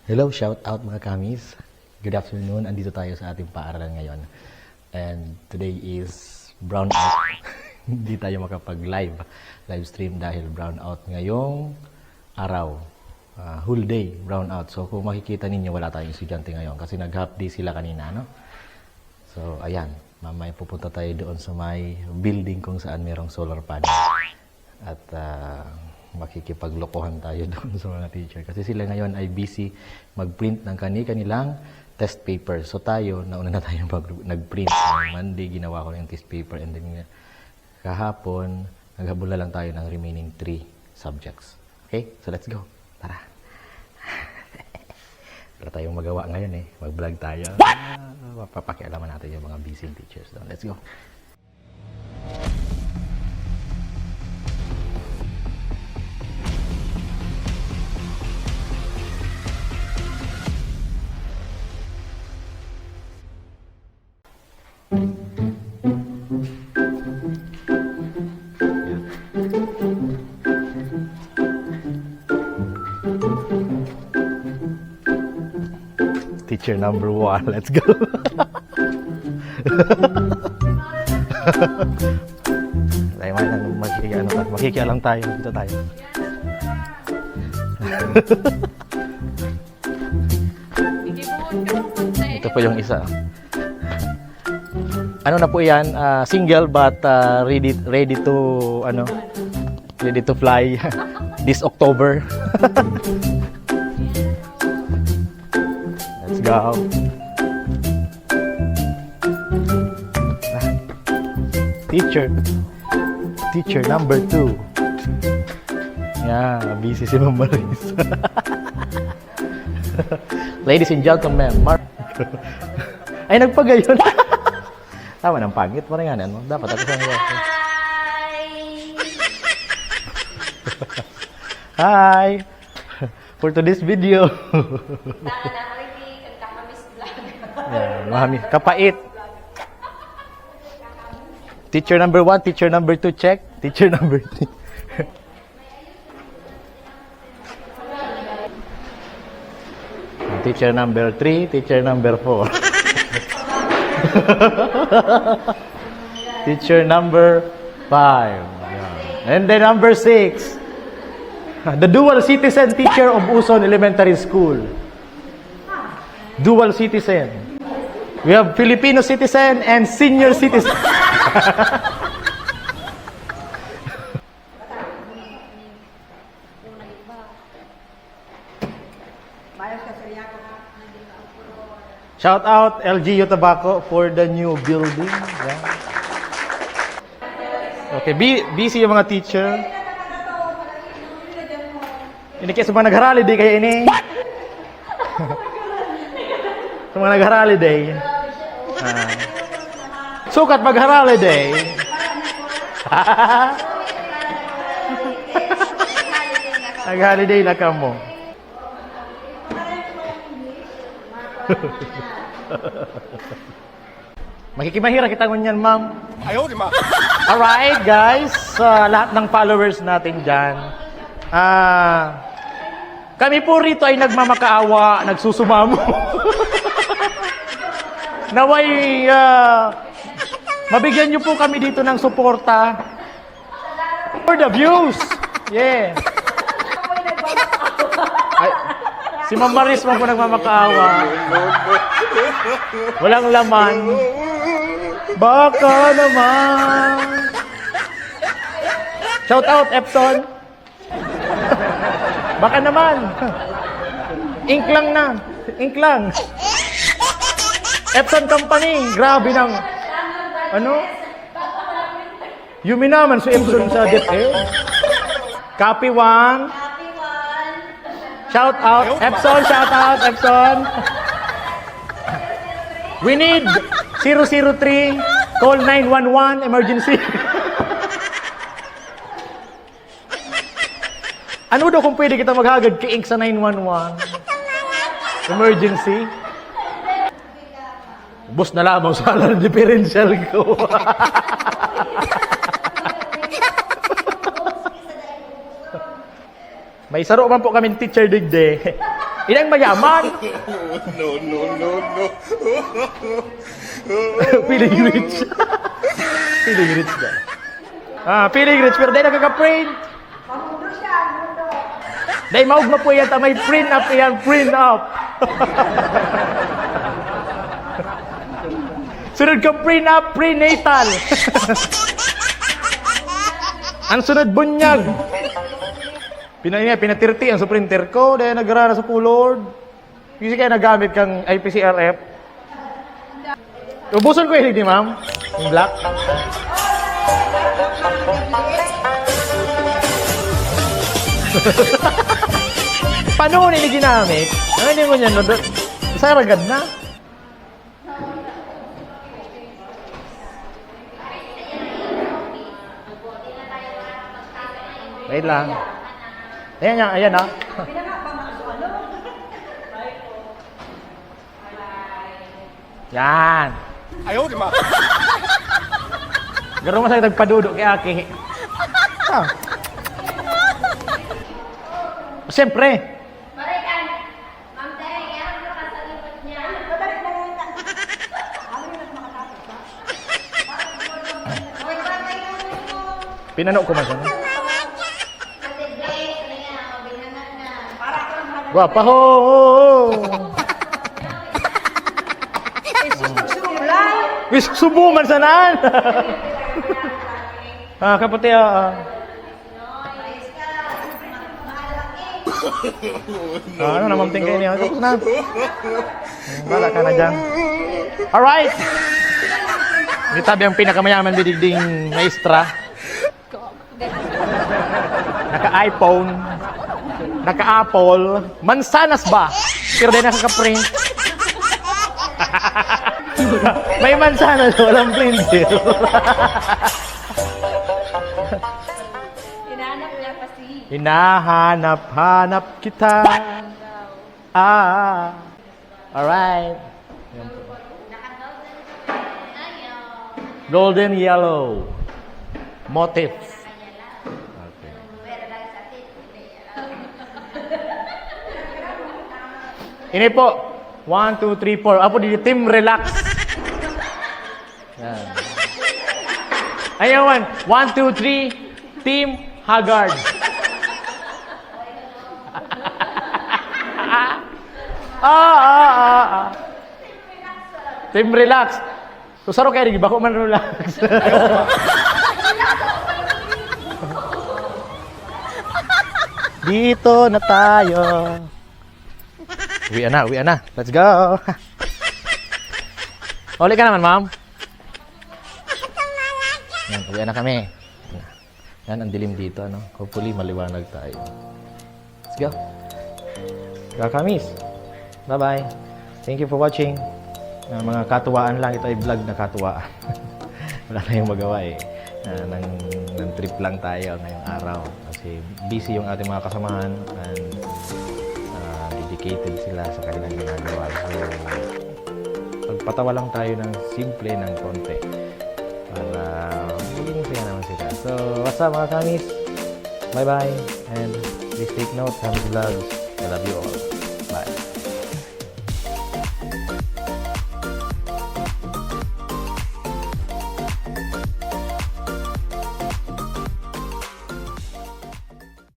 Hello, shout out mga kamis. Good afternoon. Andito tayo sa ating paaralan ngayon. And today is brown out. Hindi tayo makapag-live stream dahil brown out ngayong araw. Whole day brown out. So kung makikita ninyo, wala tayong estudyante ngayon kasi nag-half day sila kanina, no? So ayan, mamaya pupunta tayo doon sa may building kung saan merong solar panel. At makikipaglokohan tayo doon sa mga teacher. Kasi sila ngayon ay busy mag-print ng kanilang test paper. So tayo, nauna na tayo nag-print. Monday, ginawa ko yung test paper. And then kahapon, naghabol na lang tayo ng remaining 3 subjects. Okay? So let's go. Tara. Wala tayong magawa ngayon eh. Mag-vlog tayo. Papakialaman natin yung mga busy teachers doon. Let's go. Teacher number 1, let's go. Tayo makikialam tayo. Dito tayo. Ito po yung isa. Ano na po yan? Single but ready to fly this October. Let's go. Teacher number 2. Yeah, busy si Ma'am Maris. Ladies and gentlemen, Mark. Ay, nagpagayon. Tama ng pangit mo rin nga. No? Dapat ako sa mga. Hi! For today's video. Mami, kapait. Teacher number 1, teacher number 2, check. Teacher number 3. Teacher number 3, teacher number 4. Teacher number 5. And then number 6. The dual citizen teacher of Uson Elementary School. Dual citizen. We have Filipino citizen and senior citizen. Shout out LGU Tobacco for the new building. Yeah. Okay, busy yung mga teacher. Ini kaya sa mga nag-holiday kaya ini. Sa mga nag-holiday. Sukat mag-holiday. Nag-holiday na ka mo. Makikimahira kita ngunyan, ma'am. Ayaw, di ma. Alright, guys. Lahat ng followers natin dyan. Kami po rito ay nagmamakaawa, nagsusumamo. Naway, mabigyan niyo po kami dito ng suporta. For the views. Yeah. Ay, si Ma'am Maris mo po nagmamakaawa. Walang laman. Baka naman. Shout out, Epson. Baka naman. Ink lang na. Ink lang. Epson Company. Grabe ng... Ano? Yumi naman si Epson sa DepEd. Copy 1. Shout out, Epson, shout out, Epson. We need 003, call 911, emergency. Ano daw kung pwede kita maghagad ki-ink sa 911? Emergency? Bus na lamang sa alam differential ko. May saro man po kami teacher digde. Inang mayaman. No. Feeling rich. Feeling rich ka. Feeling rich pero dahil nakaka-print. Dahil maugma po yan, may print up yan, print up. Sunod ka print up, prenatal. Ang sunod bunyag. Pinatirti ang sa printer ko, dahil nagrara sa Kulord. Kasi kaya nagamit kang IPCRF. Ubuson ko yung ni ma'am. Yung black. Paano nila ginamit? Ano hindi mo niya, no? Sa ragad na. Wait lang. Ayan na. Yan. Ayaw, di ma. Garo masaya nagpadudok kay Aki. Siyempre. Balikan. Ma'am Terry, kaya ako sa likod niya. Pinano ko man siya. Guwapa ho! Wis subo man sanan. Kapati ano naman tingkay niya? Tapos na. Wala ka na dyan. Alright! Hindi tabi ang pinakamayaman bidigding maestra. Naka-iPhone. Naka-Apple. Mansanas ba? Pero din nakaka-print. May mansanas, walang printer. Hinahanap niya kasi. Hinahanap-hanap kita. Alright. Golden yellow. Motifs. Okay. Ini po. 1, 2, 3, 4. Apo di team relax. Yan. Ayaw 1, 2, 3. Team Haggard. Team relax. So saro kayo di ba ko man relax. Dito na tayo. Uwi na. Let's go. Uli ka naman, ma'am. Yan, uwi na kami. Yan, ang dilim dito, no? Hopefully, maliwanag tayo. Let's go. Kakamis. Bye-bye. Thank you for watching. Mga katuwaan lang. Ito ay vlog na katuwaan. Wala tayong magawa eh. Nang trip lang tayo ngayong araw. Kasi busy yung ating mga kasamahan. And dedicated sila sa kanilang ginagawa. So, pagpatawa lang tayo ng simple ng konti para maging masaya naman sila. So, what's up mga kamis? Bye-bye and please take note, Kamis Vlogs. I love you all.